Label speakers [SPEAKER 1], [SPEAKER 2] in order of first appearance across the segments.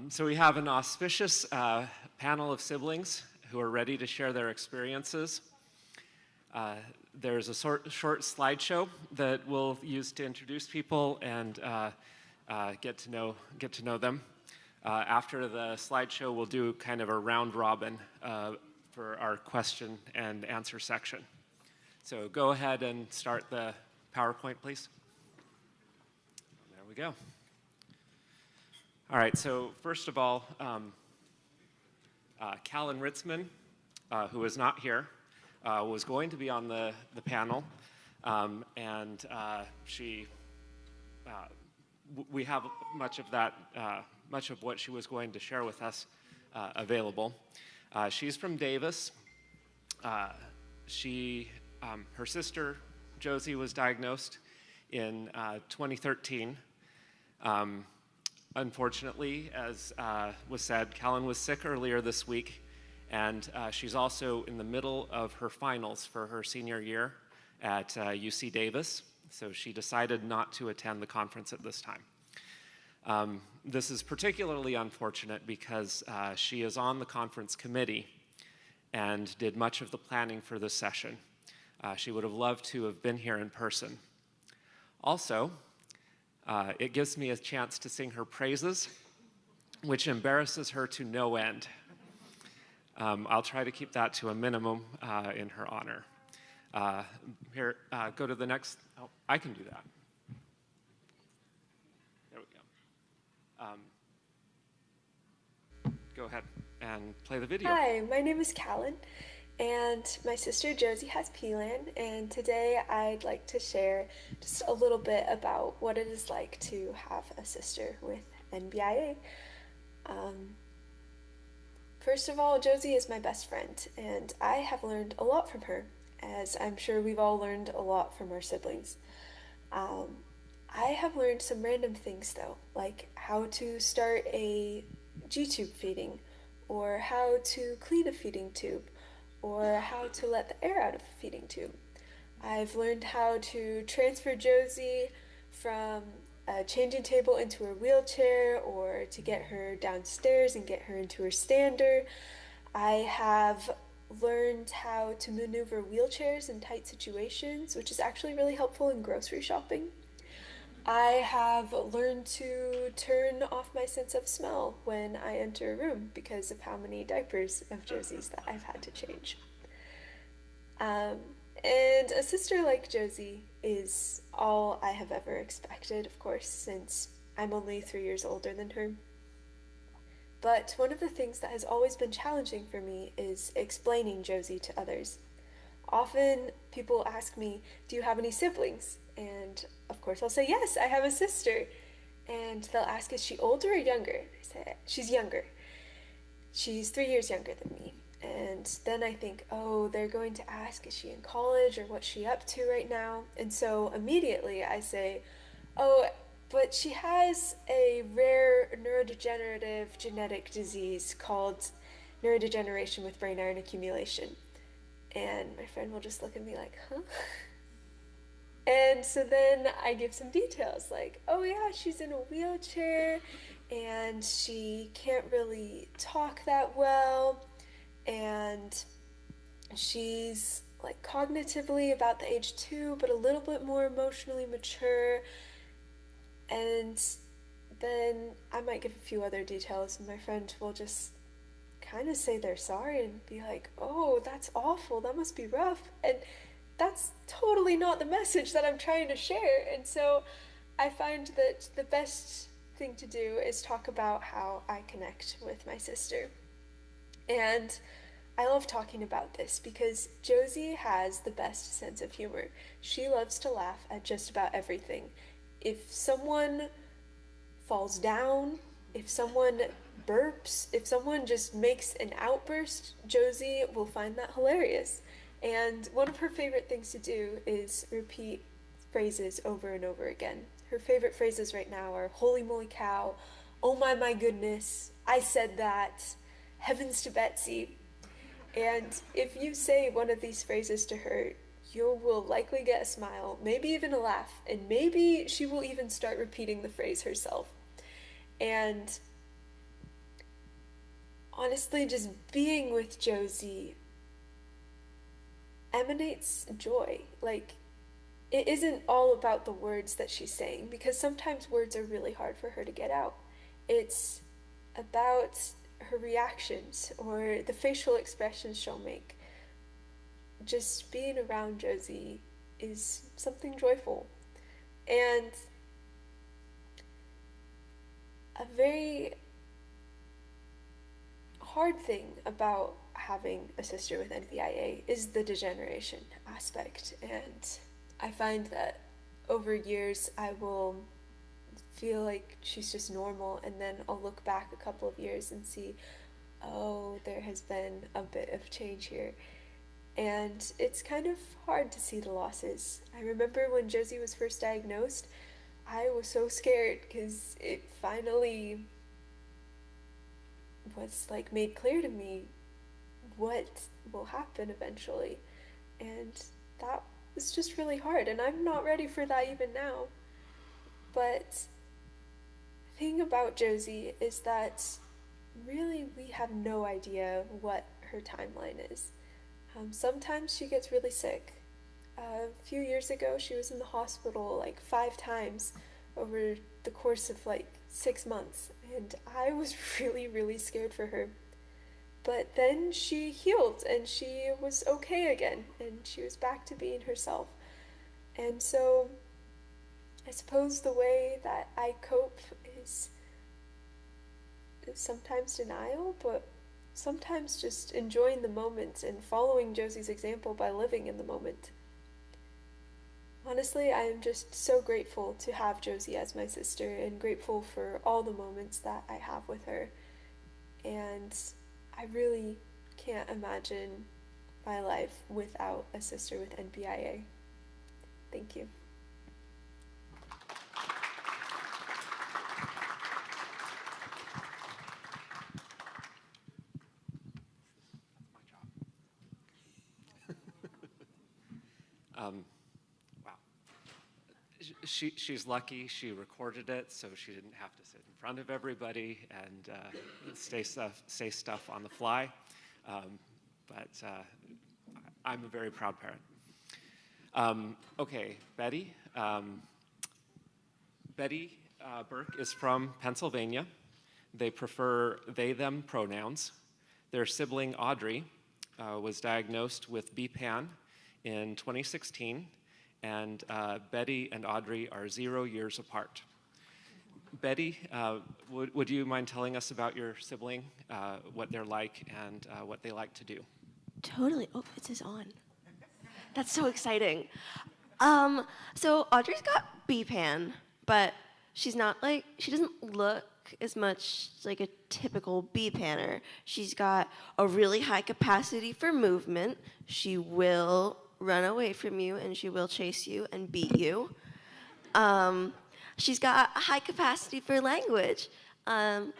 [SPEAKER 1] So we have an auspicious panel of siblings who are ready to share their experiences. There's a short slideshow that we'll use to introduce people and get to know them. After the slideshow, we'll do kind of a round robin for our question and answer section. So go ahead and start the PowerPoint, please. There we go. All right, so first of all, Callan Ritzman, who is not here, was going to be on the panel, and we have much of what she was going to share with us available. She's from Davis. Her sister, Josie, was diagnosed in 2013. Unfortunately, as was said, Callan was sick earlier this week, and she's also in the middle of her finals for her senior year at UC Davis, so she decided not to attend the conference at this time. This is particularly unfortunate because she is on the conference committee and did much of the planning for this session. She would have loved to have been here in person. Also, it gives me a chance to sing her praises, which embarrasses her to no end. I'll try to keep that to a minimum in her honor. Here, go to the next. Oh, I can do that. There we go. Go ahead and play the video.
[SPEAKER 2] Hi, my name is Callan, and my sister Josie has PLAN, and today I'd like to share just a little bit about what it is like to have a sister with NBIA. First of all, Josie is my best friend, and I have learned a lot from her, as I'm sure we've all learned a lot from our siblings. I have learned some random things though, like how to start a G-tube feeding, or how to clean a feeding tube, or how to let the air out of a feeding tube. I've learned how to transfer Josie from a changing table into her wheelchair, or to get her downstairs and get her into her stander. I have learned how to maneuver wheelchairs in tight situations, which is actually really helpful in grocery shopping. I have learned to turn off my sense of smell when I enter a room because of how many diapers of Josie's that I've had to change. And a sister like Josie is all I have ever expected, of course, since I'm only 3 years older than her. But one of the things that has always been challenging for me is explaining Josie to others. Often people ask me, do you have any siblings? And of course I'll say, yes, I have a sister. And they'll ask, is she older or younger? I say, she's younger. She's 3 years younger than me. And then I think, oh, they're going to ask, is she in college or what's she up to right now? And so immediately I say, oh, but she has a rare neurodegenerative genetic disease called neurodegeneration with brain iron accumulation. And my friend will just look at me like, huh? And so then I give some details like, oh yeah, she's in a wheelchair and she can't really talk that well, and she's like cognitively about the age 2 but a little bit more emotionally mature. And then I might give a few other details and my friend will just kind of say they're sorry and be like, oh, that's awful, that must be rough. And that's totally not the message that I'm trying to share. And so I find that the best thing to do is talk about how I connect with my sister. And I love talking about this because Josie has the best sense of humor. She loves to laugh at just about everything. If someone falls down, if someone burps, if someone just makes an outburst, Josie will find that hilarious. And one of her favorite things to do is repeat phrases over and over again. Her favorite phrases right now are holy moly cow, oh my goodness, I said that, heavens to Betsy. And if you say one of these phrases to her, you will likely get a smile, maybe even a laugh, and maybe she will even start repeating the phrase herself. And Honestly, just being with Josie emanates joy. Like, it isn't all about the words that she's saying, because sometimes words are really hard for her to get out. It's about her reactions or the facial expressions she'll make. Just being around Josie is something joyful. And a very hard thing about having a sister with NBIA is the degeneration aspect. And I find that over years I will feel like she's just normal, and then I'll look back a couple of years and see, oh, there has been a bit of change here. And it's kind of hard to see the losses. I remember when Josie was first diagnosed, I was so scared because it finally was like made clear to me what will happen eventually. And that was just really hard, and I'm not ready for that even now. But the thing about Josie is that really we have no idea what her timeline is. Sometimes she gets really sick. A few years ago, she was in the hospital like 5 times over the course of like 6 months, and I was really, really scared for her. But then she healed and she was okay again, and she was back to being herself. And so I suppose the way that I cope is sometimes denial, but sometimes just enjoying the moment and following Josie's example by living in the moment. Honestly, I am just so grateful to have Josie as my sister and grateful for all the moments that I have with her. And I really can't imagine my life without a sister with NBIA. Thank you.
[SPEAKER 1] Wow. She's lucky she recorded it, so she didn't have to sit in front of everybody and say stuff on the fly. But I'm a very proud parent. Okay, Betty. Betty Burke is from Pennsylvania. They prefer they/them pronouns. Their sibling Audrey was diagnosed with BPAN in 2016, and Betty and Audrey are 0 years apart. Betty, would you mind telling us about your sibling, what they're like, and what they like to do?
[SPEAKER 3] Totally. Oh, it is on. That's so exciting. So Audrey's got BPAN, but she's not like, she doesn't look as much like a typical BPANer. She's got a really high capacity for movement. She will run away from you and she will chase you and beat you. She's got a high capacity for language,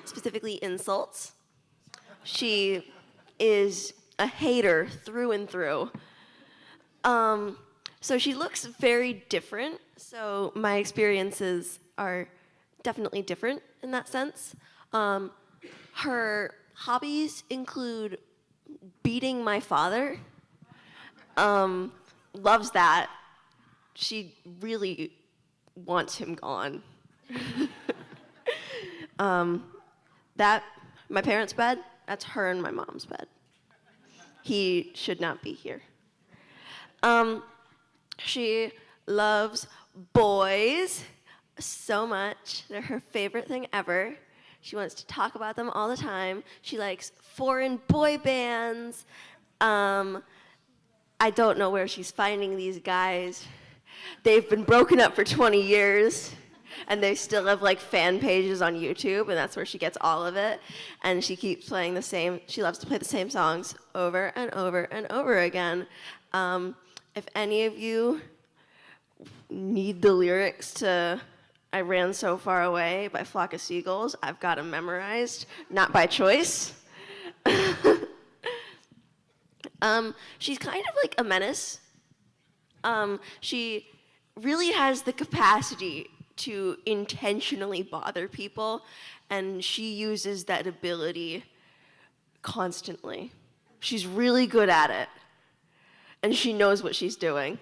[SPEAKER 3] specifically insults. She is a hater through and through. So she looks very different. So my experiences are definitely different in that sense. Her hobbies include beating my father. Loves that. She really wants him gone. That, my parents' bed, that's her and my mom's bed. He should not be here. She loves boys so much. They're her favorite thing ever. She wants to talk about them all the time. She likes foreign boy bands. I don't know where she's finding these guys. They've been broken up for 20 years, and they still have like fan pages on YouTube, and that's where she gets all of it. And she keeps playing the same, she loves to play the same songs over and over and over again. If any of you need the lyrics to I Ran So Far Away by Flock of Seagulls, I've got them memorized, not by choice. She's kind of like a menace. She really has the capacity to intentionally bother people, and she uses that ability constantly. She's really good at it, and she knows what she's doing.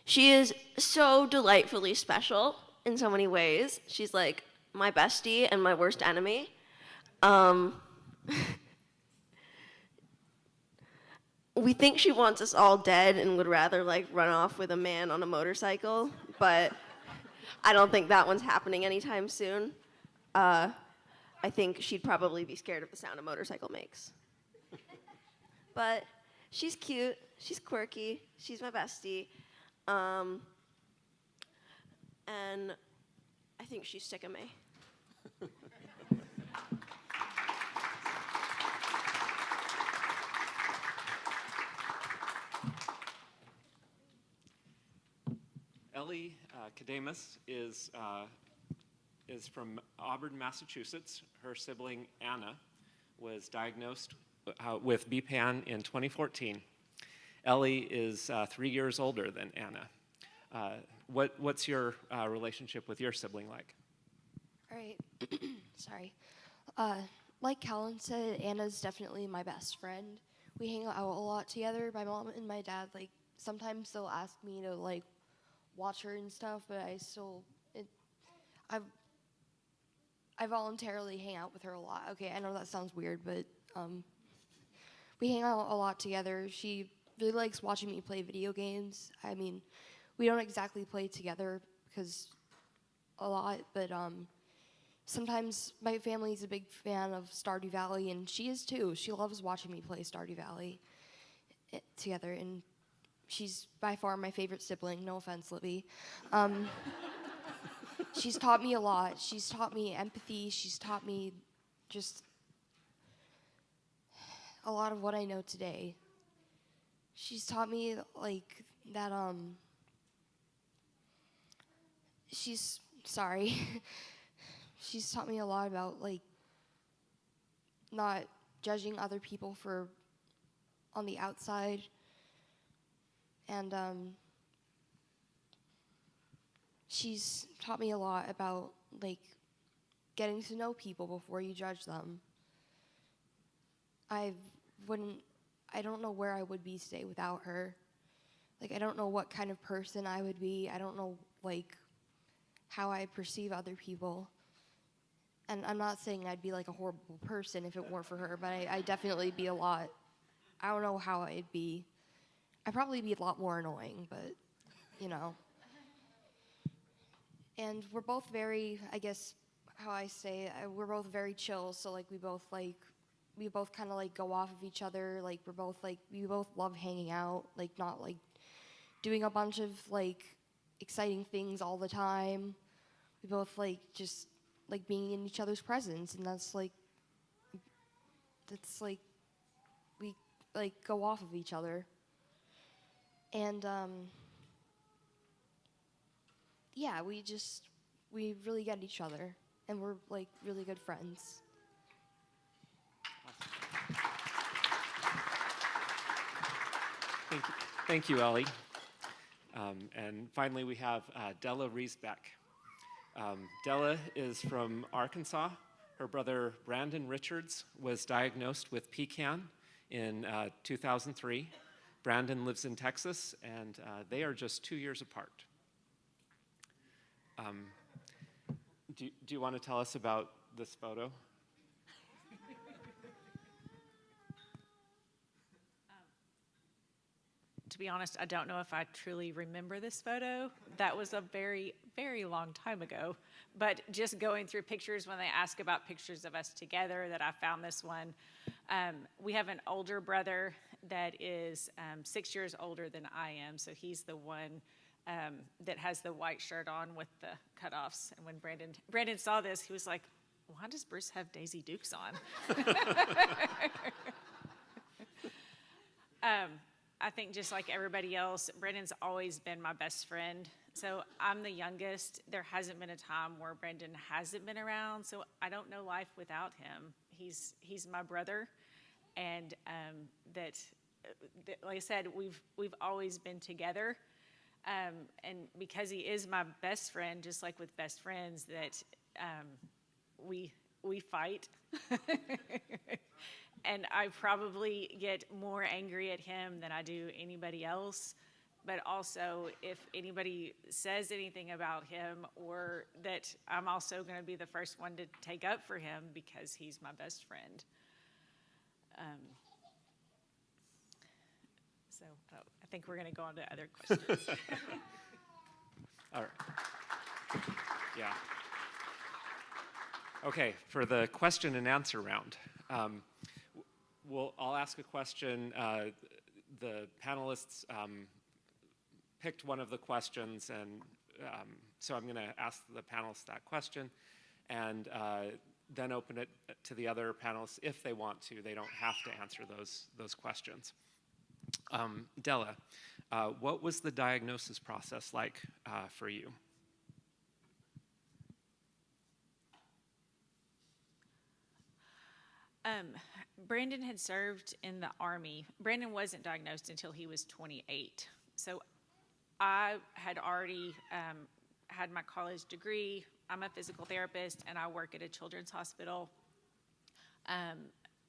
[SPEAKER 3] She is so delightfully special in so many ways. She's like my bestie and my worst enemy. We think she wants us all dead and would rather like run off with a man on a motorcycle, but I don't think that one's happening anytime soon. I think she'd probably be scared of the sound a motorcycle makes. But she's cute, she's quirky, she's my bestie, and I think she's sick of me.
[SPEAKER 1] Ellie Kademus is from Auburn, Massachusetts. Her sibling Anna was diagnosed with BPAN in 2014. Ellie is 3 years older than Anna. What's your relationship with your sibling like?
[SPEAKER 4] All right. Sorry. Like Callan said, Anna's definitely my best friend. We hang out a lot together. My mom and my dad, like, sometimes they'll ask me to, like, watch her and stuff, but I voluntarily hang out with her a lot. Okay, I know that sounds weird, but we hang out a lot together. She really likes watching me play video games. I mean, we don't exactly play together because a lot, but sometimes my family's a big fan of Stardew Valley, and she is too. She loves watching me play Stardew Valley together, and she's by far my favorite sibling. No offense, Libby. She's taught me a lot. She's taught me empathy. She's taught me just a lot of what I know today. She's taught me, like, that, she's taught me a lot about, like, not judging other people on the outside. And she's taught me a lot about, like, getting to know people before you judge them. I don't know where I would be today without her. Like, I don't know what kind of person I would be. I don't know, like, how I perceive other people. And I'm not saying I'd be, like, a horrible person if it weren't for her, but I'd definitely be I don't know how I'd be. I'd probably be a lot more annoying, but, you know. And we're both very, I guess, how I say, we're both very chill, so, like, we both kind of, like, go off of each other. Like, we both love hanging out, like, not, like, doing a bunch of, like, exciting things all the time. We both, like, just, like, being in each other's presence, and that's, like, we, like, go off of each other. And, yeah, we really get each other, and we're, like, really good friends.
[SPEAKER 1] Thank you, Ellie. And finally, we have Della Riesbeck. Della is from Arkansas. Her brother, Brandon Richards, was diagnosed with PCAN in 2003. Brandon lives in Texas, and they are just 2 years apart. Do you want to tell us about this photo?
[SPEAKER 5] To be honest, I don't know if I truly remember this photo. That was a very, very long time ago. But just going through pictures, when they ask about pictures of us together, that I found this one. We have an older brother that is 6 years older than I am, so he's the one that has the white shirt on with the cutoffs. And when Brandon saw this, he was like, "Why does Bruce have Daisy Dukes on?" I think just like everybody else, Brandon's always been my best friend. So I'm the youngest. There hasn't been a time where Brandon hasn't been around, so I don't know life without him. He's my brother, and that, like I said, we've always been together. And because he is my best friend, just like with best friends, that we fight. And I probably get more angry at him than I do anybody else. But also, if anybody says anything about him, or that, I'm also going to be the first one to take up for him because he's my best friend. So I think we're going to go on to other questions.
[SPEAKER 1] All right. Yeah. Okay, for the question and answer round, I'll ask a question. The panelists picked one of the questions, and so I'm going to ask the panelists that question, and then open it to the other panelists if they want to. They don't have to answer those questions. Della, what was the diagnosis process like for you?
[SPEAKER 5] Brandon had served in the Army. Brandon wasn't diagnosed until he was 28. So I had already had my college degree. I'm a physical therapist, and I work at a children's hospital.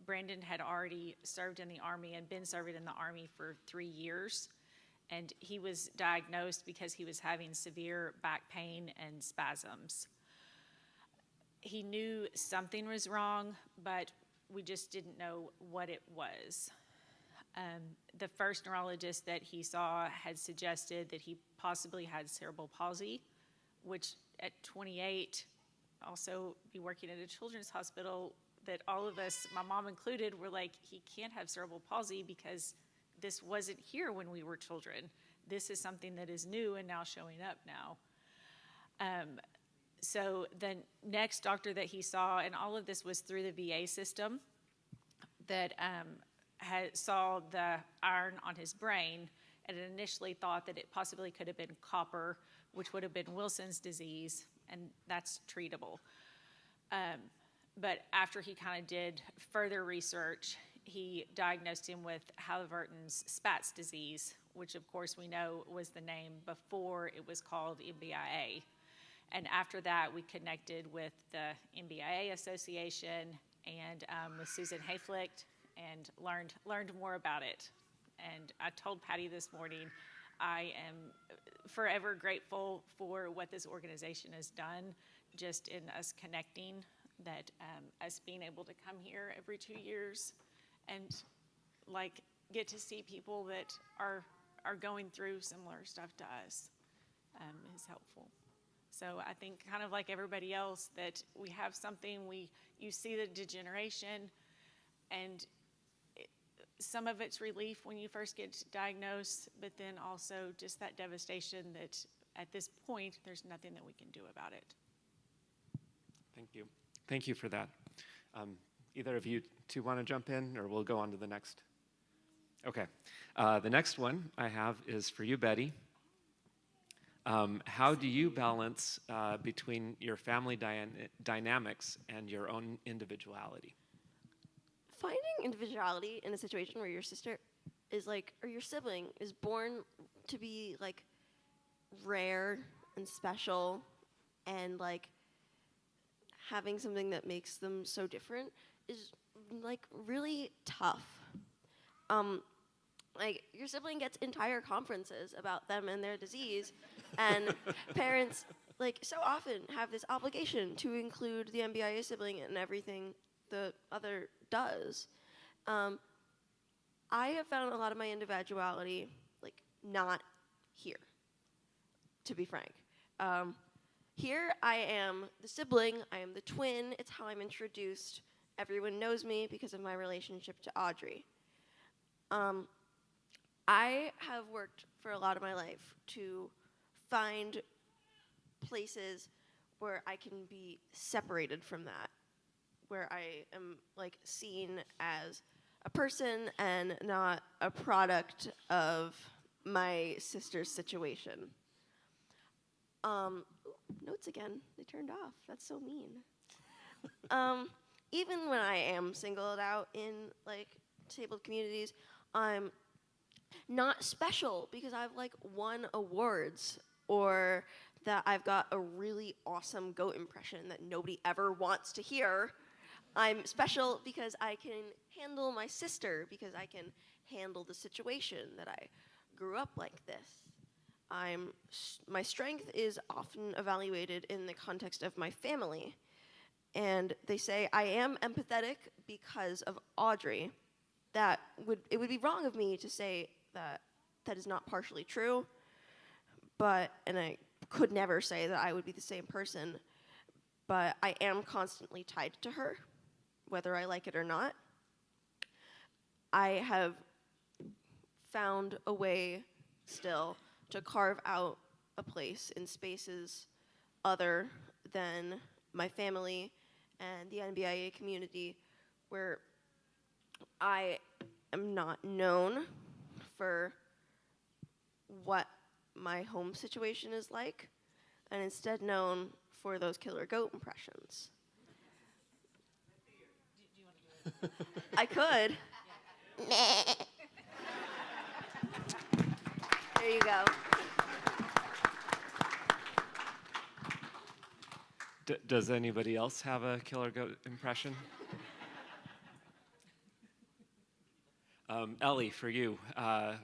[SPEAKER 5] Brandon had already served in the Army and been serving in the Army for 3 years. And he was diagnosed because he was having severe back pain and spasms. He knew something was wrong, but we just didn't know what it was. The first neurologist that he saw had suggested that he possibly had cerebral palsy, which at 28, also be working at a children's hospital, that all of us, my mom included, were like, he can't have cerebral palsy because this wasn't here when we were children. This is something that is new and now showing up now. So the next doctor that he saw, and all of this was through the VA system, that saw the iron on his brain, and it initially thought that it possibly could have been copper, which would have been Wilson's disease, and that's treatable. But after he kind of did further research, he diagnosed him with Halliburton's Spatz disease, which of course we know was the name before it was called NBIA. And after that, we connected with the NBIA Association and with Susan Hayflicht and learned more about it. And I told Patty this morning, I am forever grateful for what this organization has done, just in us connecting, that us being able to come here every 2 years and like get to see people that are going through similar stuff to us is helpful. So I think, kind of like everybody else, that we have something, you see the degeneration, and some of it's relief when you first get diagnosed, but then also just that devastation that at this point there's nothing that we can do about it.
[SPEAKER 1] Thank you. Thank you for that. Either of you two want to jump in, or we'll go on to the next? Okay. The next one I have is for you, Betty. How do you balance between your family dynamics and your own individuality?
[SPEAKER 3] Finding individuality in a situation where your sister is like, or your sibling is born to be like rare and special, and like having something that makes them so different is like really tough. Like your sibling gets entire conferences about them and their disease, and parents like so often have this obligation to include the NBIA sibling in everything the other does. I have found a lot of my individuality like not here, to be frank. Here I am the sibling, I am the twin, it's how I'm introduced. Everyone knows me because of my relationship to Audrey. I have worked for a lot of my life to find places where I can be separated from that, where I am like seen as a person and not a product of my sister's situation. Notes again, they turned off. That's so mean. Even when I am singled out in like disabled communities, I'm not special because I've like won awards or that I've got a really awesome goat impression that nobody ever wants to hear. I'm special because I can handle my sister, because I can handle the situation that I grew up like this. My strength is often evaluated in the context of my family. And they say I am empathetic because of Audrey. It would be wrong of me to say that that is not partially true, and I could never say that I would be the same person, but I am constantly tied to her, whether I like it or not. I have found a way still to carve out a place in spaces other than my family and the NBIA community where I am not known for what my home situation is like, and instead known for those killer goat impressions. I could. There you go.
[SPEAKER 1] Does anybody else have a killer goat impression? Ellie, for you,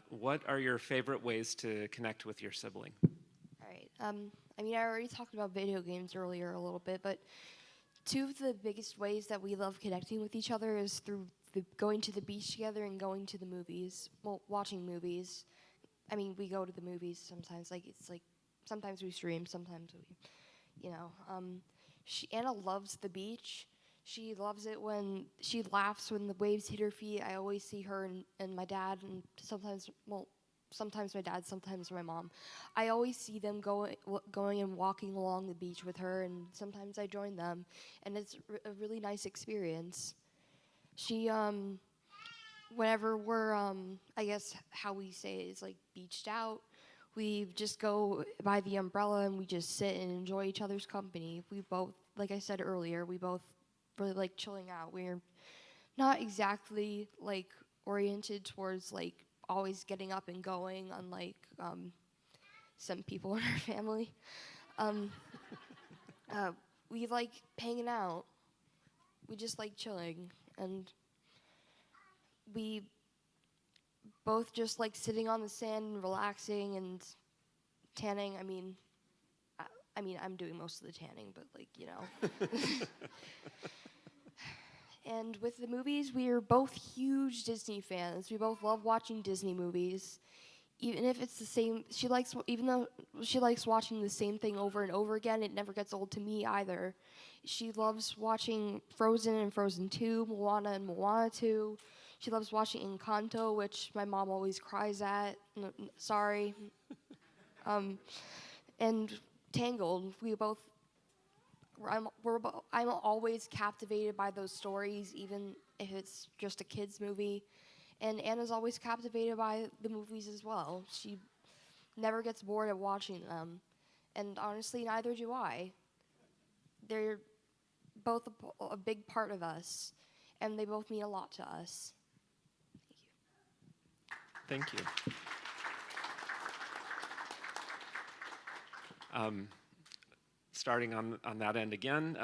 [SPEAKER 1] what are your favorite ways to connect with your sibling?
[SPEAKER 4] All right. I mean, I already talked about video games earlier a little bit, but two of the biggest ways that we love connecting with each other is through going to the beach together and going to the movies. Well, watching movies. I mean, we go to the movies sometimes. Sometimes we stream, sometimes we, Anna loves the beach. She loves it when she laughs when the waves hit her feet. I always see her and my dad, and sometimes my dad, sometimes my mom. I always see them going and walking along the beach with her, and sometimes I join them, and it's a really nice experience. She, whenever we're, I guess how we say it is like beached out, we just go by the umbrella and we just sit and enjoy each other's company. We both, like I said earlier, we both really like chilling out. We're not exactly like oriented towards like always getting up and going, unlike some people in our family. We like hanging out. We just like chilling, and we both just like sitting on the sand and relaxing and tanning. I mean, I'm doing most of the tanning, but And with the movies, we are both huge Disney fans. We both love watching Disney movies. Even if it's the same, even though she likes watching the same thing over and over again, it never gets old to me either. She loves watching Frozen and Frozen 2, Moana and Moana 2. She loves watching Encanto, which my mom always cries at. Sorry. And Tangled. I'm always captivated by those stories, even if it's just a kid's movie. And Anna's always captivated by the movies as well. She never gets bored of watching them. And honestly, neither do I. They're both a big part of us, and they both mean a lot to us.
[SPEAKER 1] Thank you. Starting on that end again,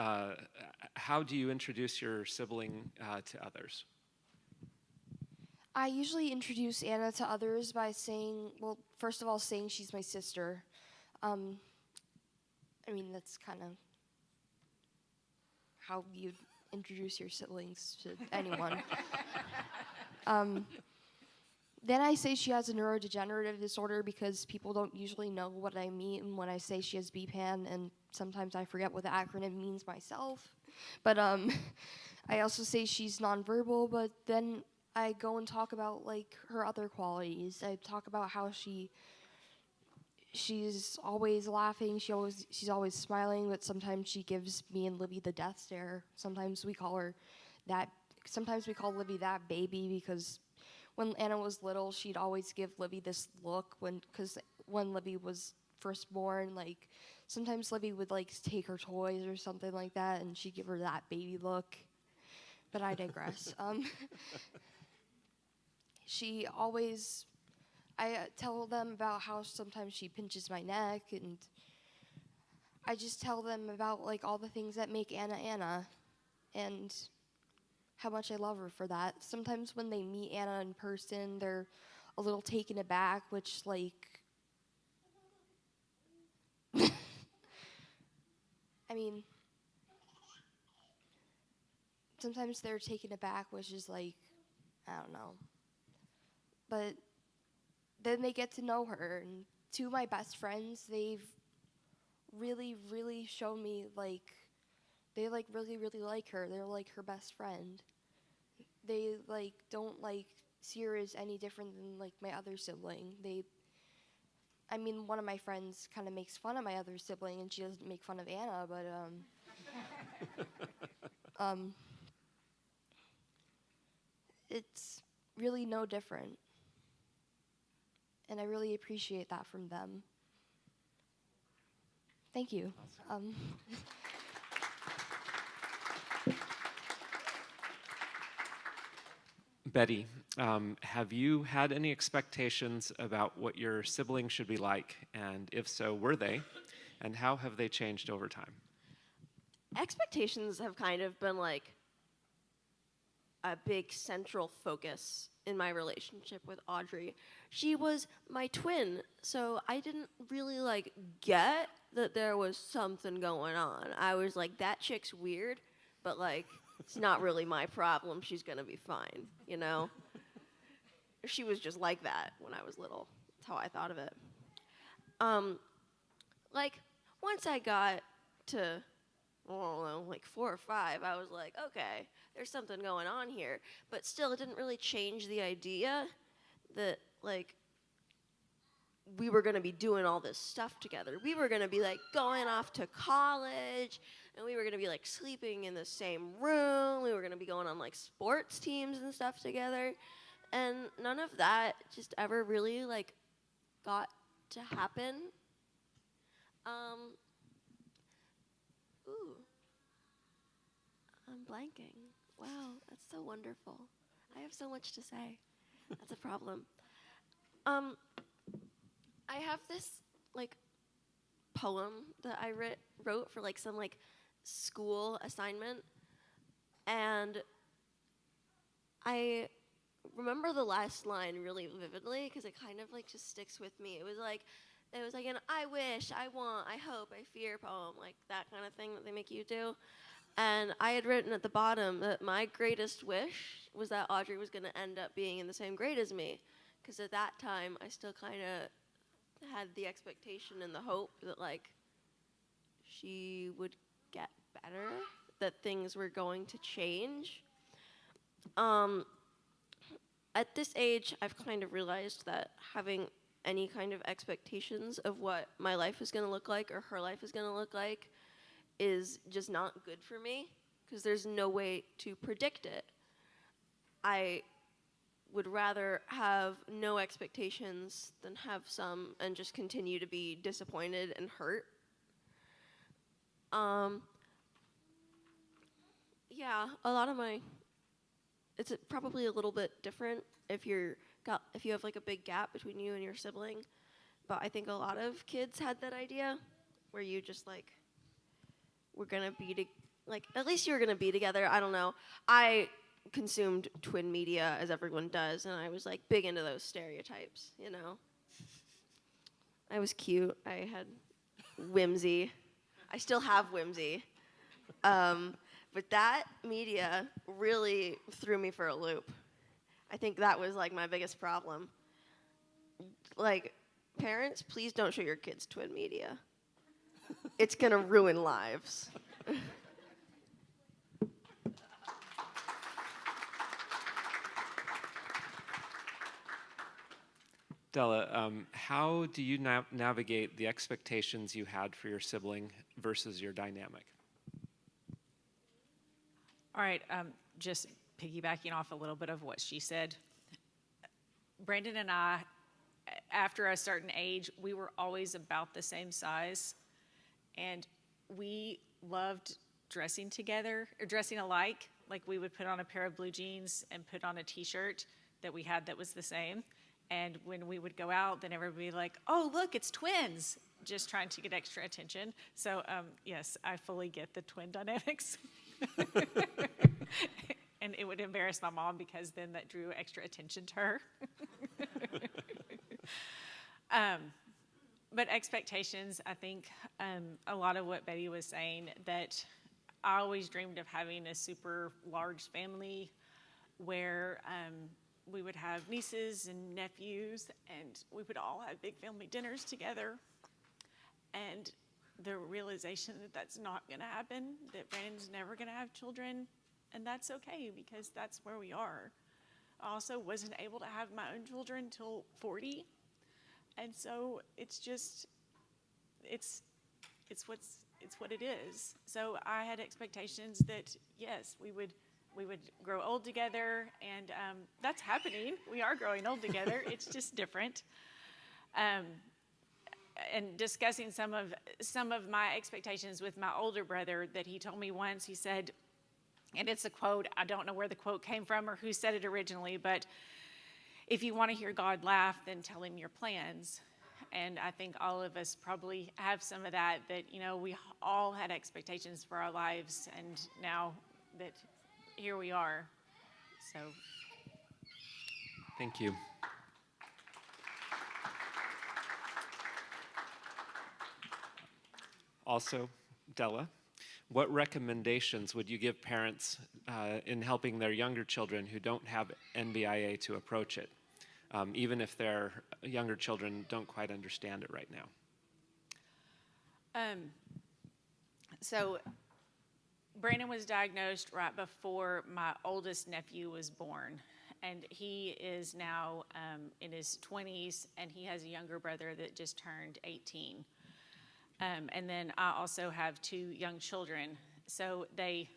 [SPEAKER 1] how do you introduce your sibling to others?
[SPEAKER 4] I usually introduce Anna to others by first of all, saying she's my sister. That's kind of how you'd introduce your siblings to anyone. Then I say she has a neurodegenerative disorder because people don't usually know what I mean when I say she has BPAN, and sometimes I forget what the acronym means myself. But I also say she's nonverbal, but then I go and talk about her other qualities. I talk about how she's always laughing, she's always smiling, but sometimes she gives me and Libby the death stare. Sometimes we call Libby that baby because when Anna was little, she'd always give Libby this look because when Libby was first born, sometimes Libby would take her toys or something like that, and she'd give her that baby look. But I digress. I tell them about how sometimes she pinches my neck, and I just tell them about like all the things that make Anna Anna, and how much I love her for that. Sometimes when they meet Anna in person, they're a little taken aback, which like, I mean, sometimes they're taken aback, which is like, I don't know. But then they get to know her, and two of my best friends, they've really, really shown me like, they like really, really like her. They're like her best friend. They like don't like see her as any different than like my other sibling. I mean, one of my friends kind of makes fun of my other sibling, and she doesn't make fun of Anna, but it's really no different, and I really appreciate that from them. Thank you.
[SPEAKER 1] Betty, have you had any expectations about what your siblings should be like? And if so, were they? And how have they changed over time?
[SPEAKER 3] Expectations have kind of been like a big central focus in my relationship with Audrey. She was my twin, so I didn't really like get that there was something going on. I was like, that chick's weird, but like, it's not really my problem. She's gonna be fine, you know? She was just like that when I was little. That's how I thought of it. Like, once I got to, I don't know, like 4 or 5, I was like, okay, there's something going on here. But still, it didn't really change the idea that, like, we were going to be doing all this stuff together. We were going to be, like, going off to college, and we were going to be, like, sleeping in the same room. We were going to be going on, like, sports teams and stuff together. And none of that just ever really, like, got to happen. Ooh. I'm blanking. Wow, that's so wonderful. I have so much to say. That's a problem. I have this like poem that I wrote for like some like school assignment, and I remember the last line really vividly because it kind of like just sticks with me. It was like an I wish, I want, I hope, I fear poem, like that kind of thing that they make you do. And I had written at the bottom that my greatest wish was that Audrey was going to end up being in the same grade as me. Because at that time, I still kind of had the expectation and the hope that, like, she would get better, that things were going to change. At this age, I've kind of realized that having any kind of expectations of what my life is going to look like or her life is going to look like is just not good for me because there's no way to predict it. I would rather have no expectations than have some and just continue to be disappointed and hurt. Yeah, a lot of it's probably a little bit different if you have like a big gap between you and your sibling, but I think a lot of kids had that idea where you just like we're gonna be like at least you were gonna be together. I don't know. I consumed twin media as everyone does, and I was like big into those stereotypes. You know, I was cute. I had whimsy. I still have whimsy. But that media really threw me for a loop. I think that was like my biggest problem. Like, parents, please don't show your kids twin media. It's gonna ruin lives.
[SPEAKER 1] Della, how do you navigate the expectations you had for your sibling versus your dynamic?
[SPEAKER 5] All right, just piggybacking off a little bit of what she said. Brandon and I, after a certain age, we were always about the same size, and we loved dressing together, or dressing alike. Like we would put on a pair of blue jeans and put on a t-shirt that we had that was the same. And when we would go out, then everybody would be like, oh, look, it's twins. just trying to get extra attention. So yes, I fully get the twin dynamics. And it would embarrass my mom because then that drew extra attention to her. But expectations, I think a lot of what Betty was saying, that I always dreamed of having a super large family where we would have nieces and nephews, and we would all have big family dinners together. And the realization that that's not going to happen, that Brandon's never going to have children, and that's okay because that's where we are. I also wasn't able to have my own children until 40, and so it's just, it's what it is. So I had expectations that yes, we would grow old together, and that's happening. We are growing old together. It's just different. And discussing some of my expectations with my older brother, that he told me once, he said, and it's a quote, I don't know where the quote came from or who said it originally, but if you want to hear God laugh, then tell him your plans. And I think all of us probably have some of that, you know, we all had expectations for our lives, and now that here we are. So
[SPEAKER 1] Thank you. Also, Della, what recommendations would you give parents in helping their younger children who don't have NBIA to approach it, even if their younger children don't quite understand it right now?
[SPEAKER 5] So Brandon was diagnosed right before my oldest nephew was born, and he is now in his 20s, and he has a younger brother that just turned 18. And then I also have 2 young children, so they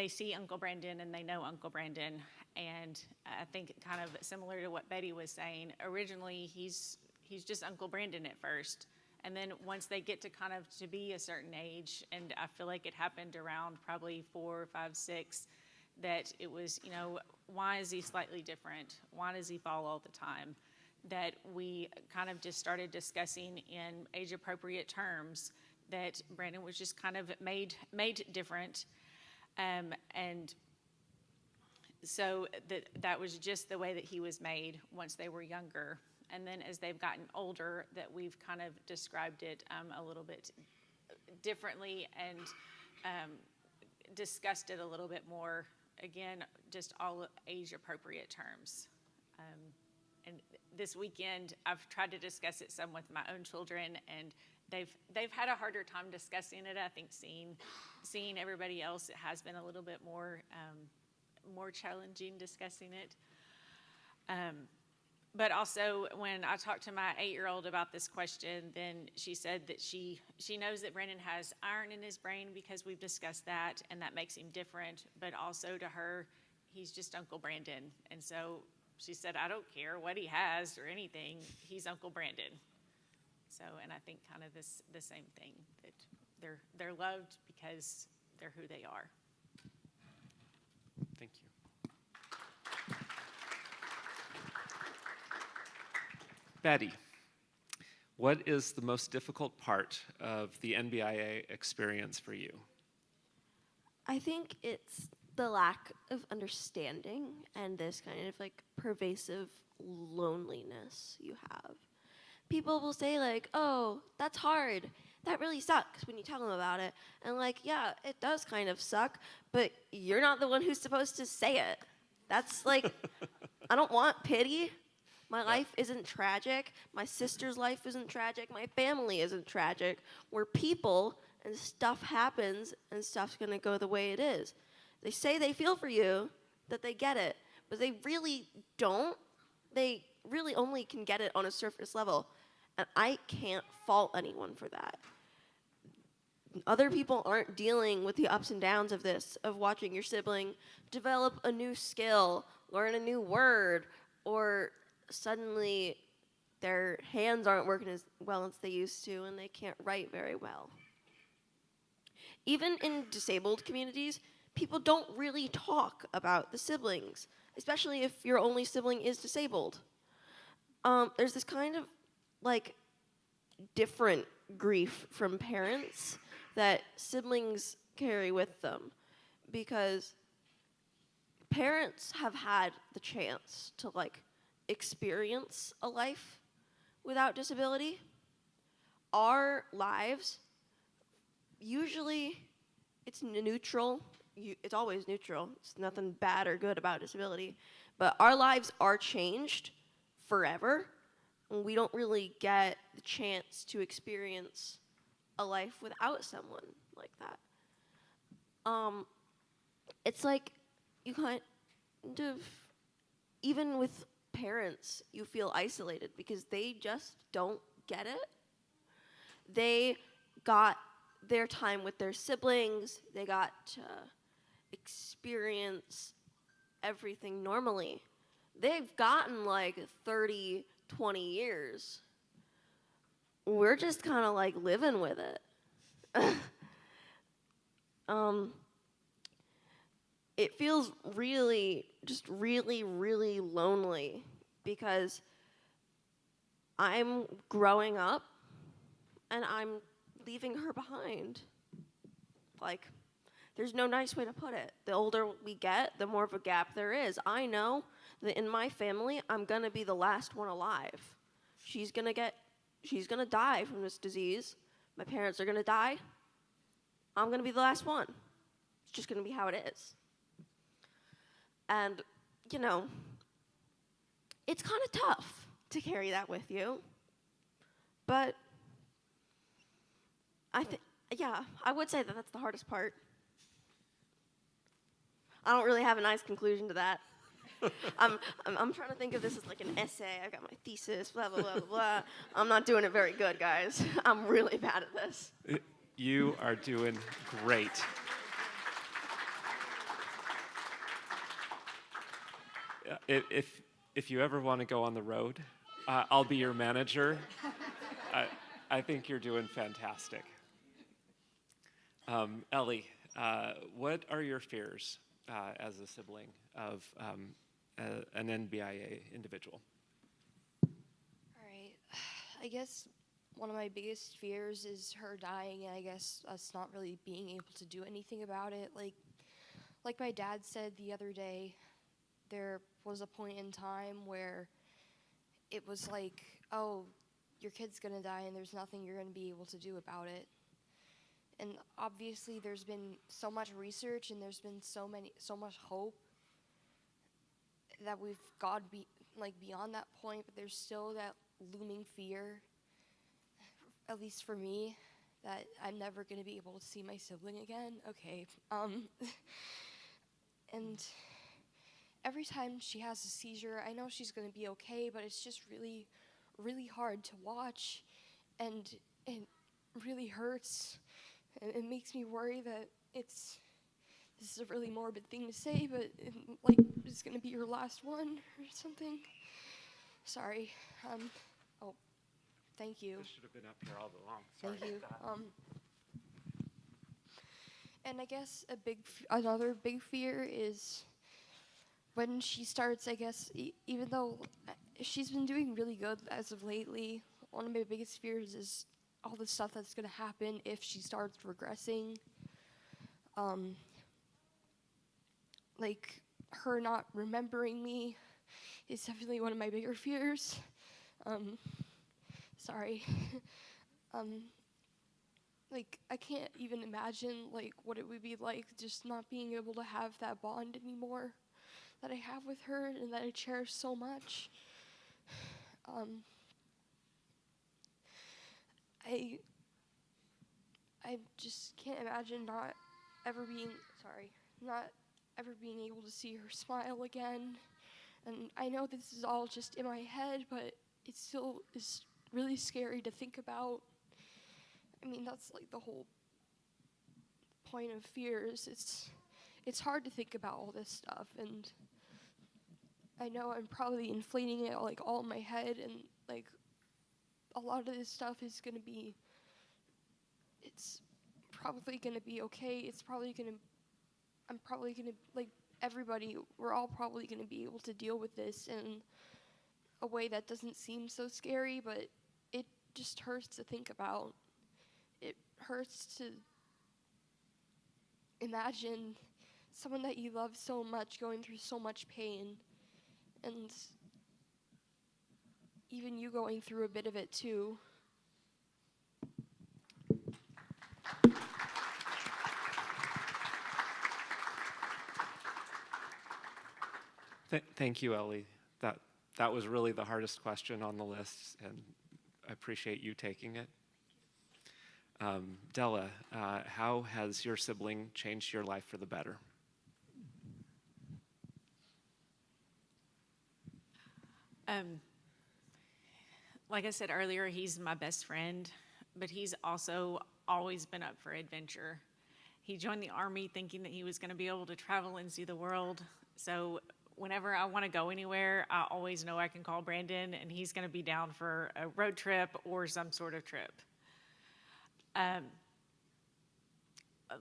[SPEAKER 5] see Uncle Brandon and they know Uncle Brandon, and I think kind of similar to what Betty was saying, originally he's just Uncle Brandon at first, and then once they get to kind of to be a certain age, and I feel like it happened around probably 4, 5, 6, that it was, you know, why is he slightly different? Why does he fall all the time? That we kind of just started discussing in age-appropriate terms, that Brandon was just kind of made different, and so that was just the way that he was made once they were younger. And then as they've gotten older, that we've kind of described it a little bit differently, and discussed it a little bit more, again, just all age-appropriate terms. And this weekend, I've tried to discuss it some with my own children, and they've had a harder time discussing it. I think seeing everybody else, it has been a little bit more challenging discussing it. But also, when I talked to my 8-year-old about this question, then she said that she knows that Brandon has iron in his brain because we've discussed that, and that makes him different. But also to her, he's just Uncle Brandon, and so she said, I don't care what he has or anything, he's Uncle Brandon. So, and I think kind of the same thing, that they're loved because they're who they are.
[SPEAKER 1] Thank you. Betty, what is the most difficult part of the NBIA experience for you?
[SPEAKER 3] I think it's the lack of understanding and this kind of like pervasive loneliness you have. People will say like, oh, that's hard. That really sucks when you tell them about it. And like, yeah, it does kind of suck, but you're not the one who's supposed to say it. That's like, I don't want pity. My life isn't tragic. My sister's life isn't tragic. My family isn't tragic. We're people, and stuff happens, and stuff's gonna go the way it is. They say they feel for you, that they get it, but they really don't. They really only can get it on a surface level, and I can't fault anyone for that. Other people aren't dealing with the ups and downs of this, of watching your sibling develop a new skill, learn a new word, or suddenly their hands aren't working as well as they used to, and they can't write very well. Even in disabled communities, people don't really talk about the siblings, especially if your only sibling is disabled. There's this kind of like different grief from parents that siblings carry with them, because parents have had the chance to like experience a life without disability. Our lives, usually it's neutral. It's always neutral. It's nothing bad or good about disability. But our lives are changed forever. And we don't really get the chance to experience a life without someone like that. It's like you kind of, even with parents, you feel isolated because they just don't get it. They got their time with their siblings. They got to experience everything normally. They've gotten like 30, 20 years. We're just kind of like living with it. It feels really, just really, really lonely because I'm growing up and I'm leaving her behind. Like, there's no nice way to put it. The older we get, the more of a gap there is. I know that in my family, I'm gonna be the last one alive. She's gonna die from this disease. My parents are gonna die. I'm gonna be the last one. It's just gonna be how it is. And, you know, it's kind of tough to carry that with you. But I would say that that's the hardest part. I don't really have a nice conclusion to that. I'm trying to think of this as like an essay. I've got my thesis, blah, blah, blah, blah, blah. I'm not doing it very good, guys. I'm really bad at this.
[SPEAKER 1] You are doing great. If you ever want to go on the road, I'll be your manager. I think you're doing fantastic. Ellie, what are your fears as a sibling of an NBIA individual?
[SPEAKER 4] All right. I guess one of my biggest fears is her dying, and I guess us not really being able to do anything about it. Like my dad said the other day, there was a point in time where it was like, oh, your kid's gonna die and there's nothing you're gonna be able to do about it. And obviously there's been so much research and there's been so much hope that we've got beyond that point, but there's still that looming fear, at least for me, that I'm never gonna be able to see my sibling again. Okay. And every time she has a seizure, I know she's going to be okay, but it's just really, really hard to watch, and it really hurts, and it makes me worry that this is a really morbid thing to say, but it's going to be your last one or something. Sorry. Thank you.
[SPEAKER 1] This should have been up here all along. Sorry.
[SPEAKER 4] Thank you. And I guess another big fear is when she starts, I guess, even though she's been doing really good as of lately, one of my biggest fears is all the stuff that's going to happen if she starts regressing. Like, her not remembering me is definitely one of my bigger fears. Sorry. I can't even imagine, what it would be like just not being able to have that bond anymore that I have with her and that I cherish so much. I just can't imagine not ever being able to see her smile again. And I know this is all just in my head, but it still is really scary to think about. I mean, that's the whole point of fears. It's hard to think about all this stuff, and I know I'm probably inflating it all in my head, and a lot of this stuff is gonna be. It's probably gonna be okay. I'm probably gonna everybody. We're all probably gonna be able to deal with this in a way that doesn't seem so scary, but just hurts to think about. It hurts to imagine someone that you love so much going through so much pain, and even you going through a bit of it too.
[SPEAKER 1] Thank you, Ellie. That was really the hardest question on the list, and I appreciate you taking it. Della, how has your sibling changed your life for the better?
[SPEAKER 5] Like I said earlier, he's my best friend, but he's also always been up for adventure. He joined the Army thinking that he was going to be able to travel and see the world. So whenever I want to go anywhere, I always know I can call Brandon, and he's going to be down for a road trip or some sort of trip.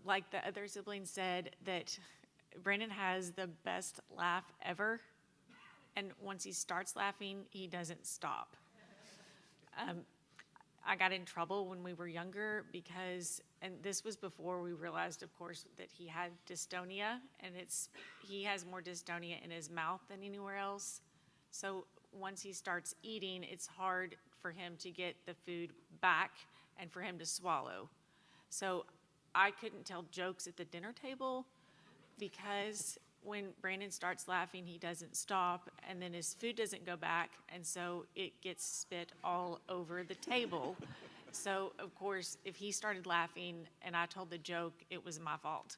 [SPEAKER 5] Like the other siblings said, that Brandon has the best laugh ever, and once he starts laughing, he doesn't stop. I got in trouble when we were younger because, and this was before we realized, of course, that he had dystonia, and he has more dystonia in his mouth than anywhere else. So once he starts eating, it's hard for him to get the food back and for him to swallow. So I couldn't tell jokes at the dinner table because when Brandon starts laughing, he doesn't stop, and then his food doesn't go back, and so it gets spit all over the table. So, of course, if he started laughing and I told the joke, it was my fault.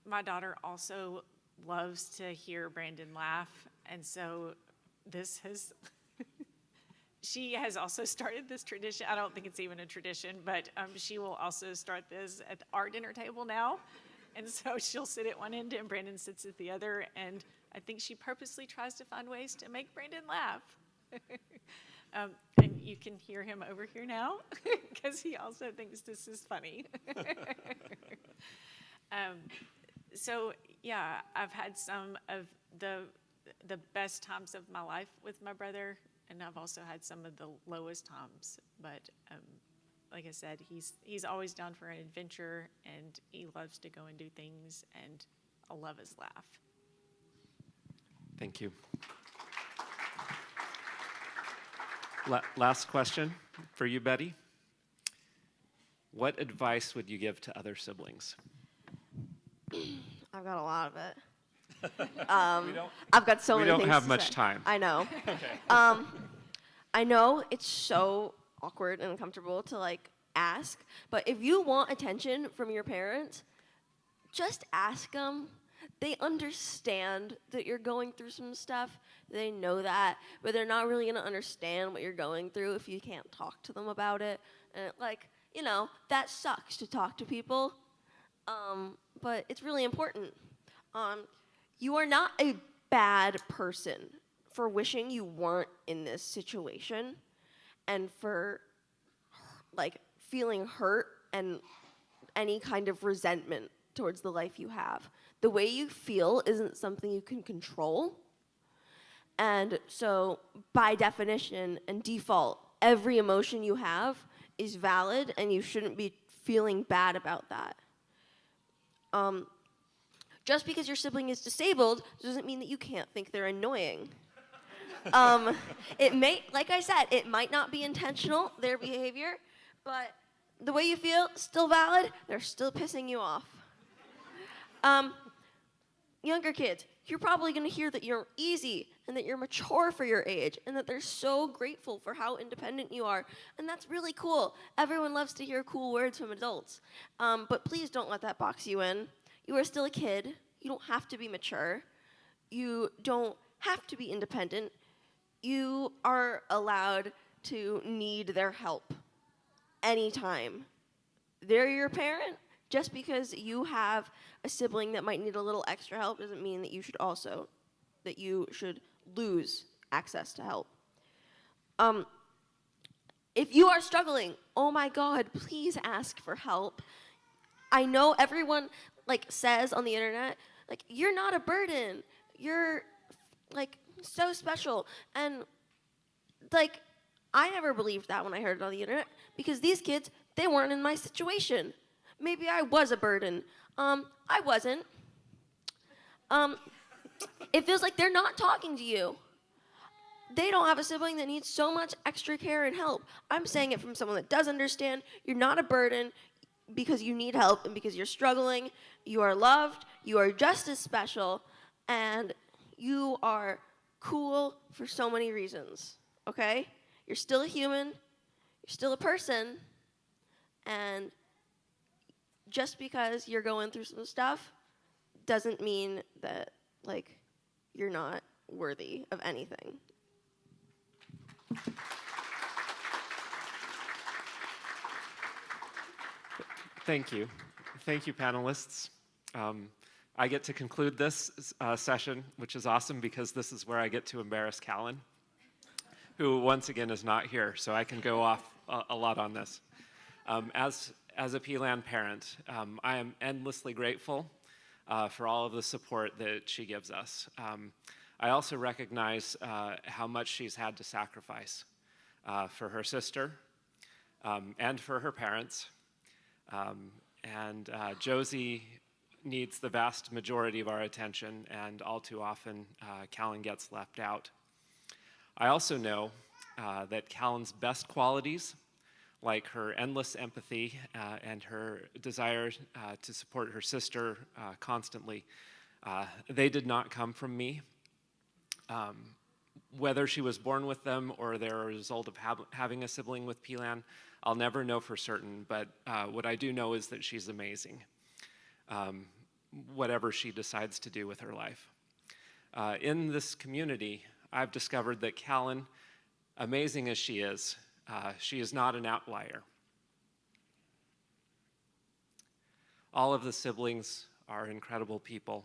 [SPEAKER 5] My daughter also loves to hear Brandon laugh, and so this has... She has also started this tradition. I don't think it's even a tradition, but she will also start this at our dinner table now. And so she'll sit at one end and Brandon sits at the other. And I think she purposely tries to find ways to make Brandon laugh. And you can hear him over here now because he also thinks this is funny. So, yeah, I've had some of the best times of my life with my brother. And I've also had some of the lowest times, but like I said, he's always down for an adventure, and he loves to go and do things, and I love his laugh.
[SPEAKER 1] Thank you. Last question for you, Betty. What advice would you give to other siblings?
[SPEAKER 3] I've got a lot of it. I've got so many things
[SPEAKER 1] We don't have
[SPEAKER 3] to
[SPEAKER 1] much
[SPEAKER 3] say.
[SPEAKER 1] time.
[SPEAKER 3] I know.
[SPEAKER 1] Okay.
[SPEAKER 3] I know it's so awkward and uncomfortable to like ask, but if you want attention from your parents, just ask them. They understand that you're going through some stuff. They know that, but they're not really going to understand what you're going through if you can't talk to them about it. And that sucks to talk to people, but it's really important. You are not a bad person for wishing you weren't in this situation and for feeling hurt and any kind of resentment towards the life you have. The way you feel isn't something you can control. And so by definition and default, every emotion you have is valid and you shouldn't be feeling bad about that. Just because your sibling is disabled doesn't mean that you can't think they're annoying. It may, like I said, it might not be intentional, their behavior, but the way you feel, still valid, they're still pissing you off. Younger kids, you're probably gonna hear that you're easy and that you're mature for your age and that they're so grateful for how independent you are, and that's really cool. Everyone loves to hear cool words from adults, but please don't let that box you in. You are still a kid. You don't have to be mature. You don't have to be independent. You are allowed to need their help anytime. They're your parent. Just because you have a sibling that might need a little extra help doesn't mean that you should lose access to help. If you are struggling, oh my God, please ask for help. I know everyone says on the internet, you're not a burden. You're so special. And like, I never believed that when I heard it on the internet because these kids, they weren't in my situation. Maybe I was a burden. I wasn't. It feels like they're not talking to you. They don't have a sibling that needs so much extra care and help. I'm saying it from someone that does understand. You're not a burden because you need help and because you're struggling. You are loved. You are just as special. And you are cool for so many reasons. Okay? You're still a human. You're still a person. And just because you're going through some stuff doesn't mean that, like, you're not worthy of anything.
[SPEAKER 1] Thank you. Thank you, panelists. I get to conclude this session, which is awesome because this is where I get to embarrass Callan, who once again is not here, so I can go off a lot on this. As a PLAN parent, I am endlessly grateful for all of the support that she gives us. I also recognize how much she's had to sacrifice for her sister and for her parents. Josie needs the vast majority of our attention, and all too often, Callan gets left out. I also know that Callan's best qualities, like her endless empathy and her desire to support her sister constantly, they did not come from me. Whether she was born with them or they're a result of having a sibling with PLAN, I'll never know for certain, but what I do know is that she's amazing, whatever she decides to do with her life. In this community, I've discovered that Callan, amazing as she is not an outlier. All of the siblings are incredible people.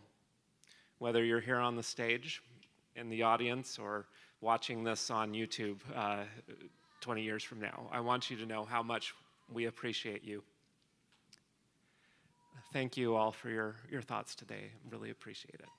[SPEAKER 1] Whether you're here on the stage, in the audience, or watching this on YouTube 20 years from now, I want you to know how much we appreciate you. Thank you all for your thoughts today. Really appreciate it.